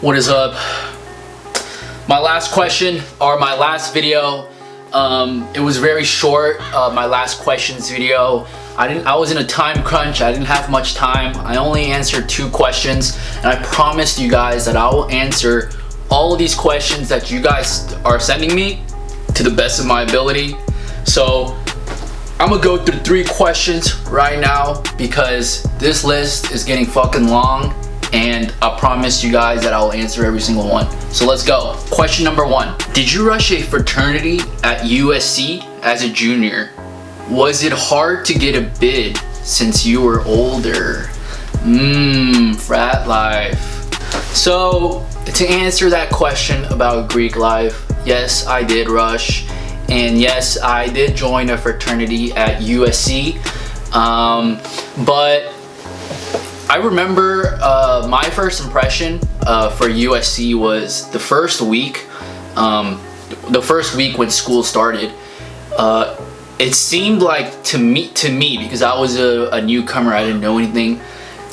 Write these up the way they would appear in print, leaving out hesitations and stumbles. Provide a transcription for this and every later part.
What is up? My last question, or my last video, it was very short. My last questions video, I was in a time crunch. I didn't have much time. I only answered 2 questions, and I promised you guys that I will answer all of these questions that you guys are sending me to the best of my ability. So I'm gonna go through 3 questions right now because this list is getting fucking long, and I promise you guys that I'll answer every single one. So let's go. Question number 1. Did you rush a fraternity at USC as a junior? Was it hard to get a bid since you were older? Frat life. So to answer that question about Greek life, yes, I did rush. And yes, I did join a fraternity at USC. But I remember my first impression for USC was the first week. The first week when school started, it seemed like to me because I was a newcomer, I didn't know anything.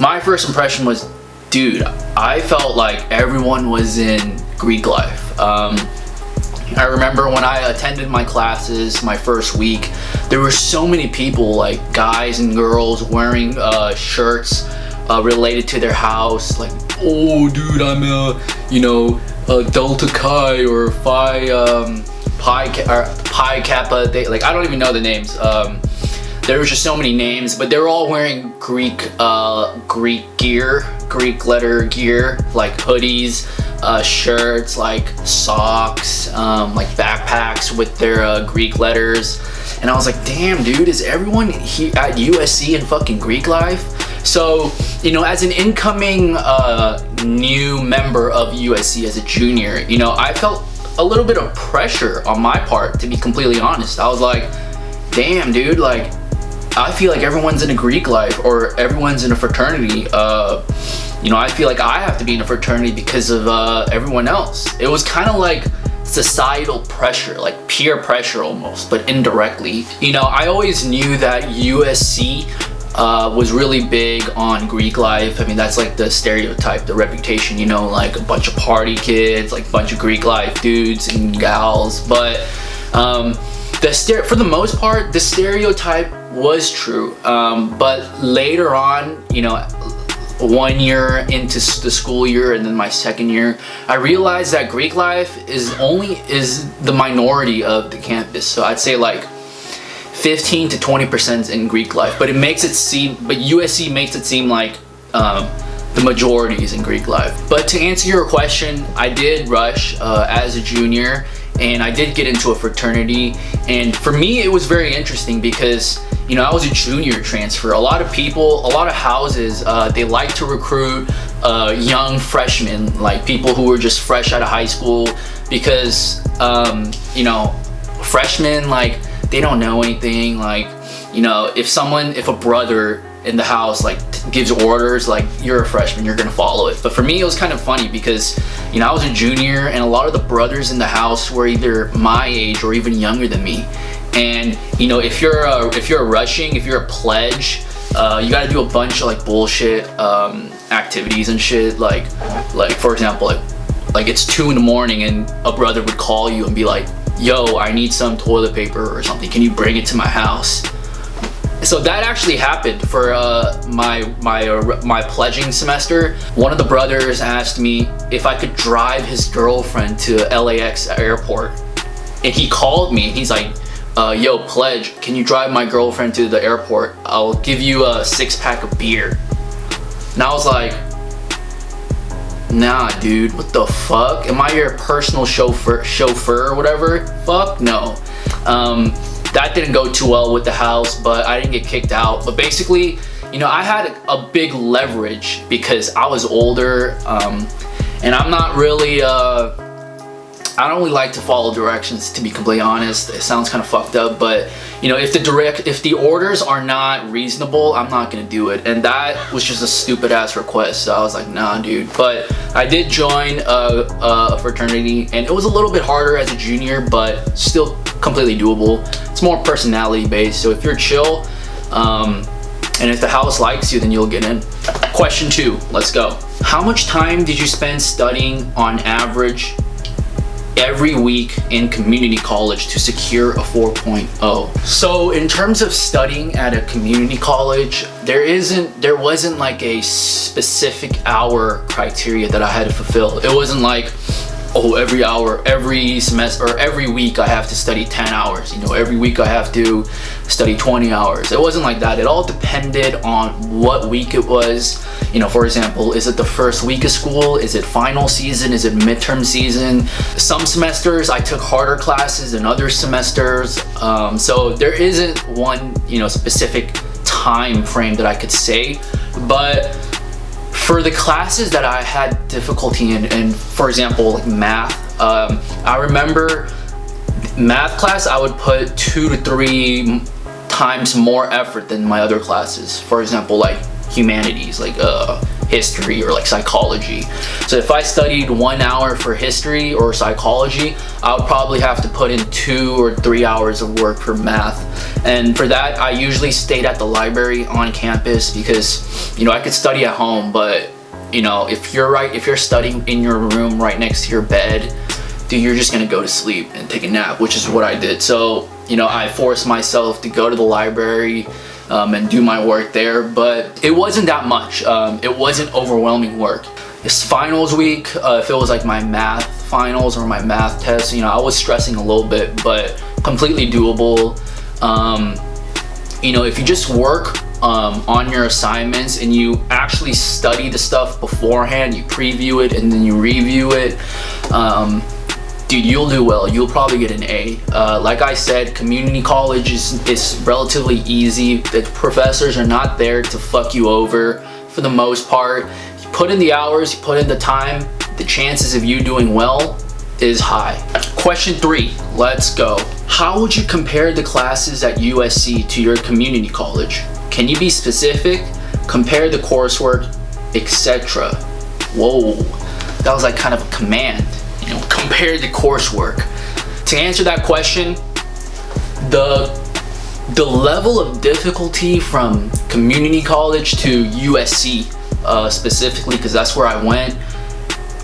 My first impression was, dude, I felt like everyone was in Greek life. I remember when I attended my classes my first week, there were so many people, like guys and girls, wearing shirts related to their house, like, oh dude, I'm a Delta Chi or Pi Kappa. Like, I don't even know the names. There was just so many names, but they were all wearing Greek gear, Greek letter gear, like hoodies, shirts, like socks, like backpacks with their Greek letters. And I was like, damn dude, is everyone here at USC in fucking Greek life? So, as an incoming new member of USC as a junior, I felt a little bit of pressure on my part, to be completely honest. I was like, damn dude, like, I feel like everyone's in a Greek life or everyone's in a fraternity. I feel like I have to be in a fraternity because of everyone else. It was kind of like societal pressure, like peer pressure almost, but indirectly. I always knew that USC was really big on Greek life. I mean, that's like the stereotype, the reputation, like a bunch of party kids, like a bunch of Greek life dudes and gals. But for the most part, the stereotype was true. But later on, 1 year into the school year and then my second year, I realized that Greek life is the minority of the campus. So I'd say like 15 to 20% in Greek life, but USC makes it seem like the majority is in Greek life. But to answer your question, I did rush as a junior, and I did get into a fraternity. And for me, it was very interesting because I was a junior transfer. A lot of houses, they like to recruit young freshmen, like people who were just fresh out of high school, because freshmen, like, they don't know anything. Like, if a brother in the house like gives orders, like, you're a freshman, you're gonna follow it. But for me, it was kind of funny because I was a junior, and a lot of the brothers in the house were either my age or even younger than me. And if you're a pledge, you got to do a bunch of like bullshit activities and shit. Like for example, like it's 2 in the morning and a brother would call you and be like, yo, I need some toilet paper or something, can you bring it to my house? So that actually happened for my pledging semester. One of the brothers asked me if I could drive his girlfriend to LAX airport, and he called me and he's like, yo, pledge, can you drive my girlfriend to the airport? I'll give you a 6-pack of beer. And I was like, nah dude, what the fuck? Am I your personal chauffeur or whatever? Fuck no. That didn't go too well with the house, but I didn't get kicked out. But basically, I had a big leverage because I was older, and I'm not really I don't really like to follow directions, to be completely honest. It sounds kind of fucked up, but if the orders are not reasonable, I'm not gonna do it. And that was just a stupid ass request. So I was like, nah, dude. But I did join a fraternity, and it was a little bit harder as a junior, but still completely doable. It's more personality based. So if you're chill, and if the house likes you, then you'll get in. Question 2, let's go. How much time did you spend studying on average every week in community college to secure a 4.0? So in terms of studying at a community college, there wasn't like a specific hour criteria that I had to fulfill. It wasn't like, oh, every hour, every semester, or every week I have to study 10 hours. You know, every week I have to study 20 hours. It wasn't like that. It all depended on what week it was. You know, for example, is it the first week of school? Is it final season? Is it midterm season? Some semesters I took harder classes than other semesters. So there isn't one, you know, specific time frame that I could say. But for the classes that I had difficulty in, and for example, like math, I remember math class I would put 2 to 3 times more effort than my other classes. For example, like humanities, like history or like psychology. So if I studied 1 hour for history or psychology, I would probably have to put in 2 or 3 hours of work for math. And for that, I usually stayed at the library on campus because, you know, I could study at home, but you know, if you're studying in your room right next to your bed, dude, you're just gonna go to sleep and take a nap, which is what I did. So, you know, I forced myself to go to the library and do my work there, but it wasn't that much. It wasn't overwhelming work. It's finals week. If it was like my math finals or my math test, you know, I was stressing a little bit, but completely doable. You know, if you just work on your assignments and you actually study the stuff beforehand, you preview it and then you review it, dude, you'll do well. You'll probably get an A. Like I said, community college is relatively easy. The professors are not there to fuck you over for the most part. You put in the hours, you put in the time, the chances of you doing well is high. Question 3, let's go. How would you compare the classes at USC to your community college? Can you be specific? Compare the coursework, etc. Whoa, that was like kind of a command. You know, compare the coursework. To answer that question, the level of difficulty from community college to USC specifically, because that's where I went,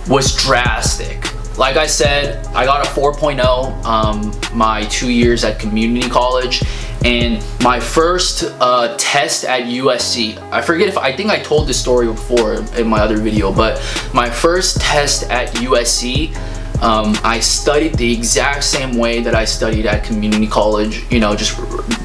was drastic. Like I said, I got a 4.0 my 2 years at community college, and my first test at USC, I think I told this story before in my other video, but my first test at USC, I studied the exact same way that I studied at community college, you know, just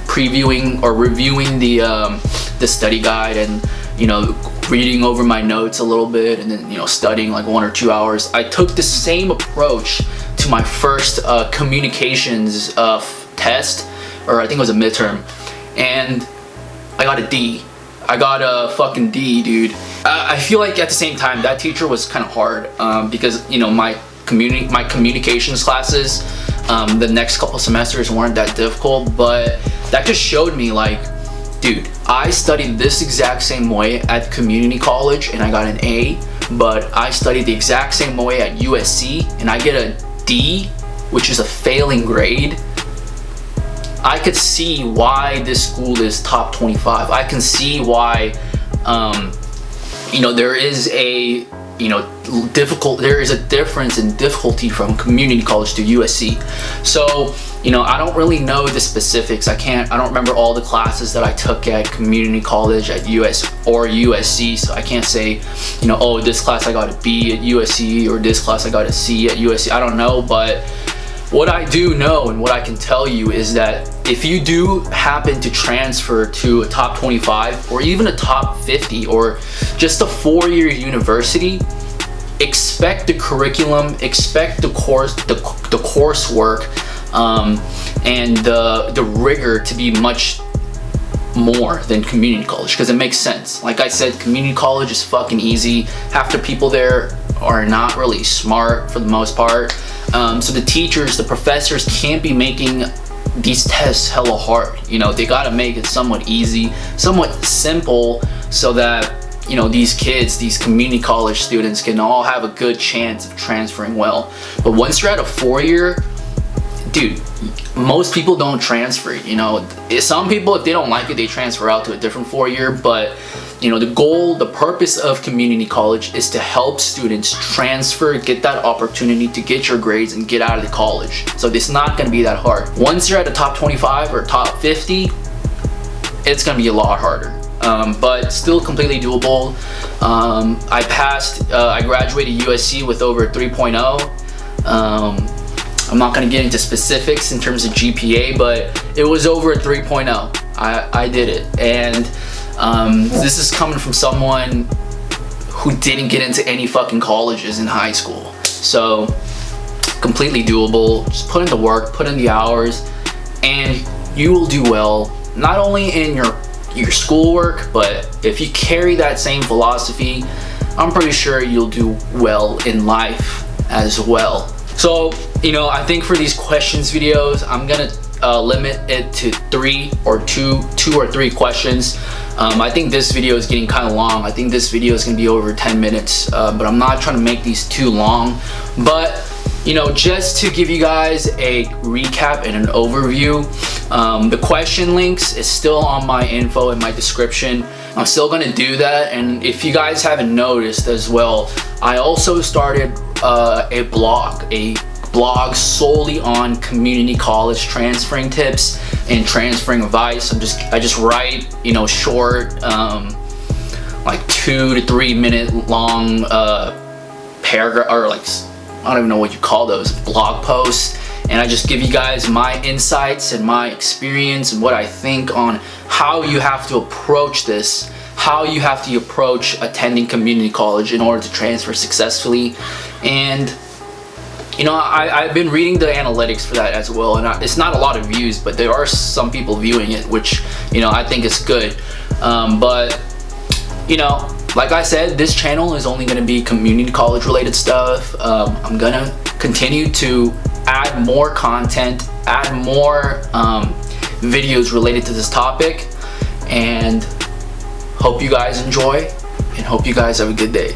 previewing or reviewing the study guide and, you know, reading over my notes a little bit and then, you know, studying like 1 or 2 hours. I took the same approach to my first communications test, or I think it was a midterm, and I got a D. I got a fucking D, dude. I feel like at the same time that teacher was kind of hard because, you know, my communications classes the next couple semesters weren't that difficult, but that just showed me like, dude, I studied this exact same way at community college and I got an A, but I studied the exact same way at USC and I get a D, which is a failing grade. I could see why this school is top 25. I can see why, you know, there is a, you know, there is a difference in difficulty from community college to USC. So, you know, I don't really know the specifics. I don't remember all the classes that I took at community college at US or USC. So I can't say, you know, oh, this class I got a B at USC or this class I got a C at USC. I don't know, but what I do know and what I can tell you is that if you do happen to transfer to a top 25 or even a top 50 or just a 4-year university, expect the curriculum, expect the coursework, and the rigor to be much more than community college, because it makes sense. Like I said, community college is fucking easy. Half the people there are not really smart for the most part. So the teachers, the professors can't be making these tests hella hard. You know, they gotta make it somewhat easy, somewhat simple, so that, you know, these kids, these community college students can all have a good chance of transferring well. But once you're at a 4-year, dude, most people don't transfer. You know, some people, if they don't like it, they transfer out to a different 4-year, but you know, the goal, the purpose of community college is to help students transfer, get that opportunity to get your grades and get out of the college. So it's not going to be that hard. Once you're at the top 25 or top 50, it's going to be a lot harder. But still completely doable. I graduated USC with over 3.0. I'm not going to get into specifics in terms of GPA, but it was over a 3.0. I did it. And this is coming from someone who didn't get into any fucking colleges in high school. So completely doable. Just put in the work, put in the hours, and you will do well, not only in your schoolwork, but if you carry that same philosophy, I'm pretty sure you'll do well in life as well. So, you know, I think for these questions videos, I'm gonna limit it to two or three questions. I think this video is getting kind of long. I think this video is gonna be over 10 minutes, but I'm not trying to make these too long. But, you know, just to give you guys a recap and an overview, the question links is still on my info in my description. I'm still gonna do that, and if you guys haven't noticed as well, I also started a blog solely on community college transferring tips and transferring advice. I just write, you know, short, like 2 to 3 minute long paragraph, or like, I don't even know what you call those, blog posts, and I just give you guys my insights and my experience and what I think on how you have to approach this, how you have to approach attending community college in order to transfer successfully. And you know, I've been reading the analytics for that as well, and it's not a lot of views, but there are some people viewing it, which, you know, I think is good. But, you know, like I said, this channel is only going to be community college related stuff. I'm going to continue to add more content, add more videos related to this topic, and hope you guys enjoy, and hope you guys have a good day.